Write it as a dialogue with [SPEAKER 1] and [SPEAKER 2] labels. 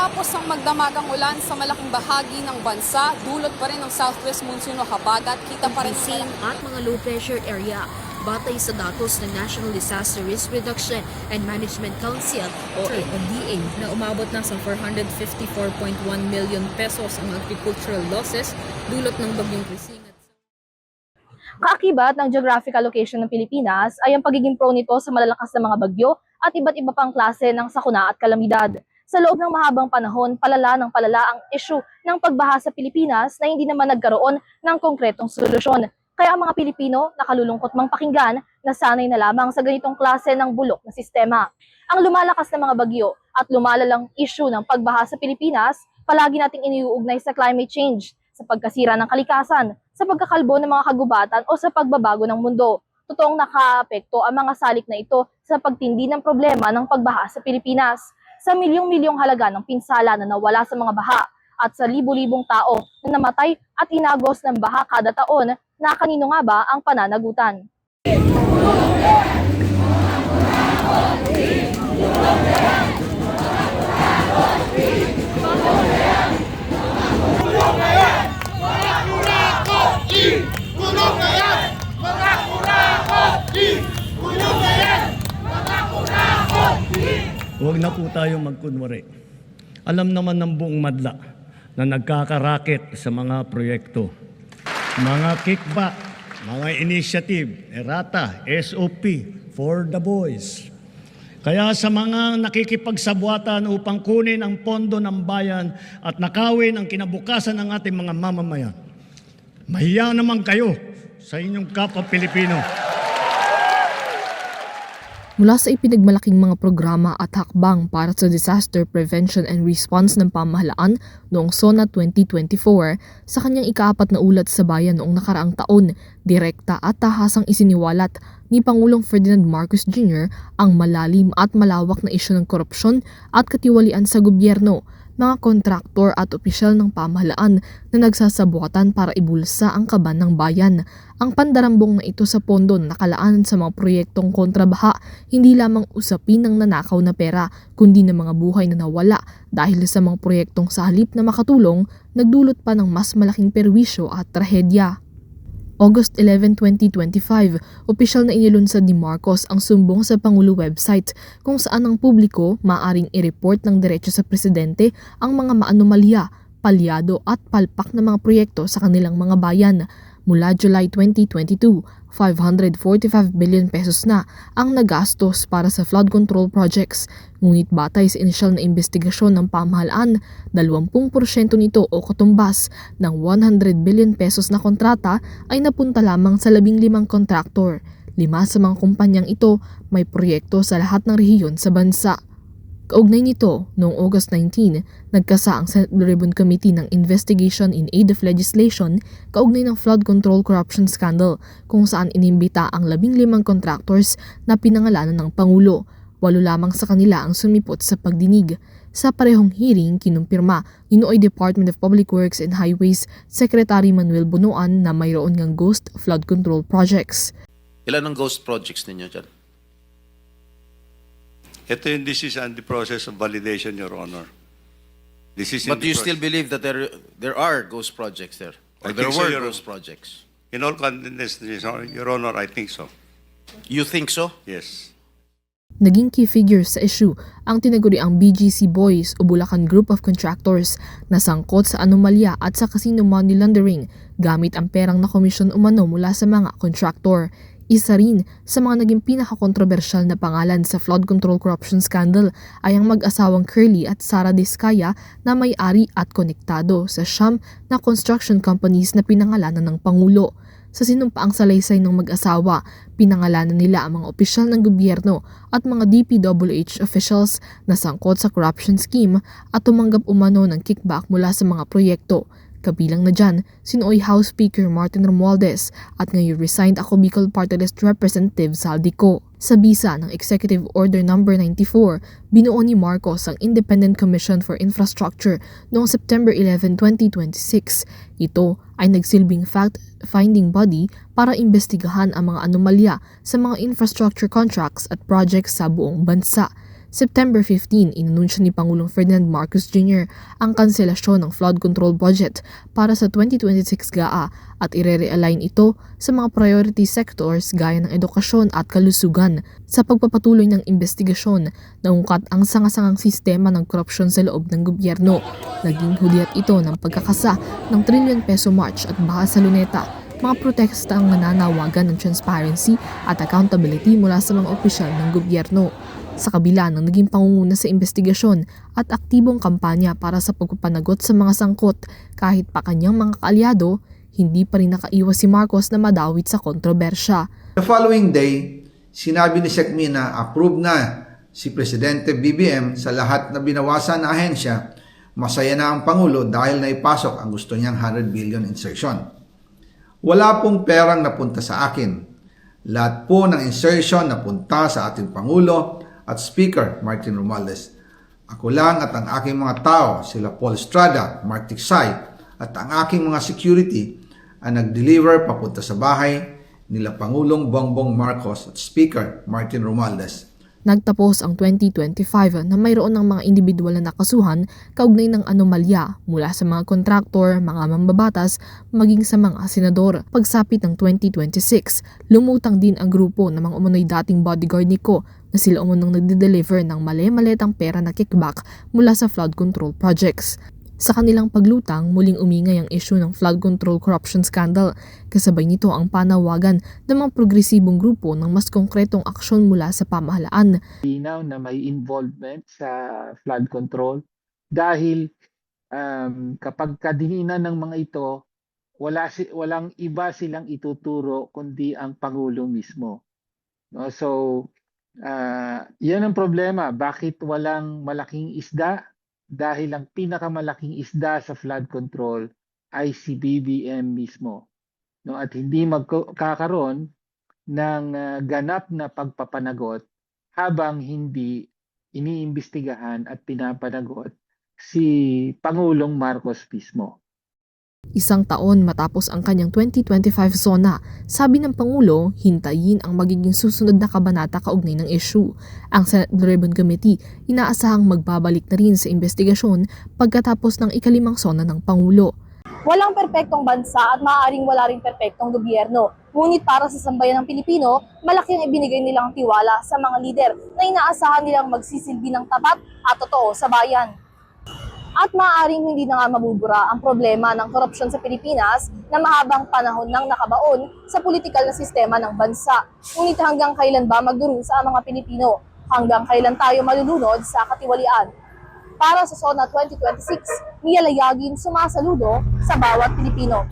[SPEAKER 1] Matapos ang magdamagang ulan sa malaking bahagi ng bansa, dulot pa rin ng southwest monsoon o habagat, kita pa rin
[SPEAKER 2] Same at mga low pressure area. Batay sa datos ng National Disaster Risk Reduction and Management Council o NDA na umabot na sa 454.1 million pesos ang agricultural losses dulot ng bagyong Krising.
[SPEAKER 3] Kaakibat ng geographical location ng Pilipinas ay ang pagiging prone nito sa malalakas na mga bagyo at iba't iba pang klase ng sakuna at kalamidad. Sa loob ng mahabang panahon, palala ang issue ng pagbaha sa Pilipinas na hindi naman nagkaroon ng konkretong solusyon. Kaya ang mga Pilipino nakalulungkot mang pakinggan na sanay na lamang sa ganitong klase ng bulok na sistema. Ang lumalakas na mga bagyo at lumalalang issue ng pagbaha sa Pilipinas, palagi nating iniuugnay sa climate change, sa pagkasira ng kalikasan, sa pagkakalbo ng mga kagubatan o sa pagbabago ng mundo. Totoong nakaapekto ang mga salik na ito sa pagtindi ng problema ng pagbaha sa Pilipinas. Sa milyong-milyong halaga ng pinsala na nawala sa mga baha at sa libu-libong tao na namatay at inagos ng baha kada taon, na kanino nga ba ang pananagutan?
[SPEAKER 4] Huwag na po tayo magkunwari. Alam naman ng buong madla na nagkakaraket sa mga proyekto. Mga kickback, mga initiative, errata, SOP, for the boys. Kaya sa mga nakikipagsabwatan upang kunin ang pondo ng bayan at nakawin ang kinabukasan ng ating mga mamamayan, mahiya naman kayo sa inyong kapwa Pilipino.
[SPEAKER 2] Mula sa ipinagmalaking mga programa at hakbang para sa disaster prevention and response ng pamahalaan noong SONA 2024, sa kanyang ikaapat na ulat sa bayan noong nakaraang taon, direkta at tahasang isiniwalat ni Pangulong Ferdinand Marcos Jr. ang malalim at malawak na isyu ng korupsyon at katiwalian sa gobyerno, mga kontraktor at opisyal ng pamahalaan na nagsasabuatan para ibulsa ang kaban ng bayan. Ang pandarambong na ito sa pondo na nakalaanan sa mga proyektong kontrabaha, hindi lamang usapin ng nanakaw na pera, kundi ng mga buhay na nawala dahil sa mga proyektong sa halip na makatulong, nagdulot pa ng mas malaking perwisyo at trahedya. August 11, 2025, opisyal na inilunsad ni Marcos ang sumbong sa Pangulo website kung saan ang publiko maaaring i-report ng diretso sa presidente ang mga maanomalya, palyado at palpak na mga proyekto sa kanilang mga bayan. Mula July 2022, 545 billion pesos na ang nagastos para sa flood control projects. Ngunit batay sa inisyal na investigasyon ng pamahalaan, 20% nito o katumbas ng 100 billion pesos na kontrata ay napunta lamang sa 15 kontraktor. 5 sa mga kumpanyang ito may proyekto sa lahat ng rehiyon sa bansa. Kaugnay nito, noong August 19, nagkasa ang Senate Blue Ribbon Committee ng Investigation in Aid of Legislation kaugnay ng flood control corruption scandal kung saan inimbita ang 15 contractors na pinangalanan ng Pangulo. 8 lamang sa kanila ang sumipot sa pagdinig. Sa parehong hearing, kinumpirma ni Nooy Department of Public Works and Highways Secretary Manuel Bunuan na mayroon ngang ghost flood control projects.
[SPEAKER 5] Ilan ang ghost projects ninyo dyan?
[SPEAKER 6] This is on the process of validation, Your Honor. This is
[SPEAKER 5] But do you still believe that there are ghost projects there? Or
[SPEAKER 6] I
[SPEAKER 5] there
[SPEAKER 6] think so,
[SPEAKER 5] were
[SPEAKER 6] Your
[SPEAKER 5] ghost projects?
[SPEAKER 6] In all candidness, Your Honor, I think so.
[SPEAKER 5] You think so?
[SPEAKER 6] Yes.
[SPEAKER 2] Naging key figures sa issue ang tinaguriang BGC Boys o Bulacan Group of Contractors na sangkot sa anomalya at sa casino money laundering gamit ang perang na komisyon umano mula sa mga kontraktor. Isa rin sa mga naging pinakakontrobersyal na pangalan sa flood control corruption scandal ay ang mag-asawang Curly at Sara Diskaya na may-ari at konektado sa siyam na construction companies na pinangalanan ng Pangulo. Sa sinumpaang salaysay ng mag-asawa, pinangalanan nila ang mga opisyal ng gobyerno at mga DPWH officials na sangkot sa corruption scheme at tumanggap umano ng kickback mula sa mga proyekto. Kabilang na dyan, sinoy House Speaker Martin Romualdez at ngayon resigned ako Bicol Party List Representative Saldico. Sa bisa ng Executive Order No. 94, binuo ni Marcos ang Independent Commission for Infrastructure noong September 11, 2026. Ito ay nagsilbing fact-finding body para imbestigahan ang mga anomalya sa mga infrastructure contracts at projects sa buong bansa. September 15, inanunsyo ni Pangulong Ferdinand Marcos Jr. ang kanselasyon ng flood control budget para sa 2026 GAA at ire-realign ito sa mga priority sectors gaya ng edukasyon at kalusugan. Sa pagpapatuloy ng investigasyon, naungkat ang sangasangang sistema ng korupsyon sa loob ng gobyerno. Naging hudyat ito ng pagkakasa ng trilyon peso march at baha sa Luneta. Mga protesta ang nananawagan ng transparency at accountability mula sa mga opisyal ng gobyerno. Sa kabila ng naging pangunguna sa investigasyon at aktibong kampanya para sa pagpapanagot sa mga sangkot, kahit pa kanyang mga kaalyado, hindi pa rin nakaiwas si Marcos na madawit sa kontrobersya.
[SPEAKER 7] The following day, sinabi ni SECMI na approve na si Presidente BBM sa lahat na binawasan na ahensya. Masaya na ang Pangulo dahil naipasok ang gusto niyang 100 billion insertion. Wala pong perang napunta sa akin. Lahat po ng insertion napunta sa ating Pangulo at Speaker Martin Romualdez. Ako lang at ang aking mga tao, sila Paul Estrada, Mark Tiksay, at ang aking mga security ang nag-deliver papunta sa bahay nila Pangulong Bongbong Marcos at Speaker Martin Romualdez.
[SPEAKER 2] Nagtapos ang 2025 na mayroon ng mga individual na nakasuhan kaugnay ng anomalya mula sa mga kontraktor, mga mambabatas, maging sa mga senador. Pagsapit ng 2026, lumutang din ang grupo ng mga umunoy dating bodyguard ni Ko na sila umunong nagde-deliver ng mali-malitang pera na kickback mula sa flood control projects. Sa kanilang paglutang, muling umingay ang issue ng flood control corruption scandal. Kasabay nito ang panawagan ng mga progresibong grupo ng mas konkretong aksyon mula sa pamahalaan.
[SPEAKER 8] Linaw na may involvement sa flood control dahil kapag kadininan ng mga ito, walang iba silang ituturo kundi ang Pangulo mismo. No? So, yan ang problema. Bakit walang malaking isda? Dahil ang pinakamalaking isda sa flood control ay si BBM mismo. No, at hindi magkakaroon ng ganap na pagpapanagot habang hindi iniimbestigahan at pinapanagot si Pangulong Marcos mismo.
[SPEAKER 2] Isang taon matapos ang kanyang 2025 SONA, sabi ng Pangulo, hintayin ang magiging susunod na kabanata kaugnay ng issue. Ang Senate Blue Ribbon Committee inaasahang magbabalik na rin sa investigasyon pagkatapos ng ikalimang SONA ng Pangulo.
[SPEAKER 3] Walang perpektong bansa at maaaring wala ring perpektong gobyerno. Ngunit para sa sambayan ng Pilipino, malaki ang ibinigay nilang tiwala sa mga lider na inaasahan nilang magsisilbi ng tapat at totoo sa bayan. At maaaring hindi na nga mabubura ang problema ng korupsyon sa Pilipinas na mahabang panahon nang nakabaon sa politikal na sistema ng bansa. Ngunit hanggang kailan ba magdurusa ang mga Pilipino? Hanggang kailan tayo malulunod sa katiwalian? Para sa SONA 2026, Mia Layagin sumasaludo sa bawat Pilipino.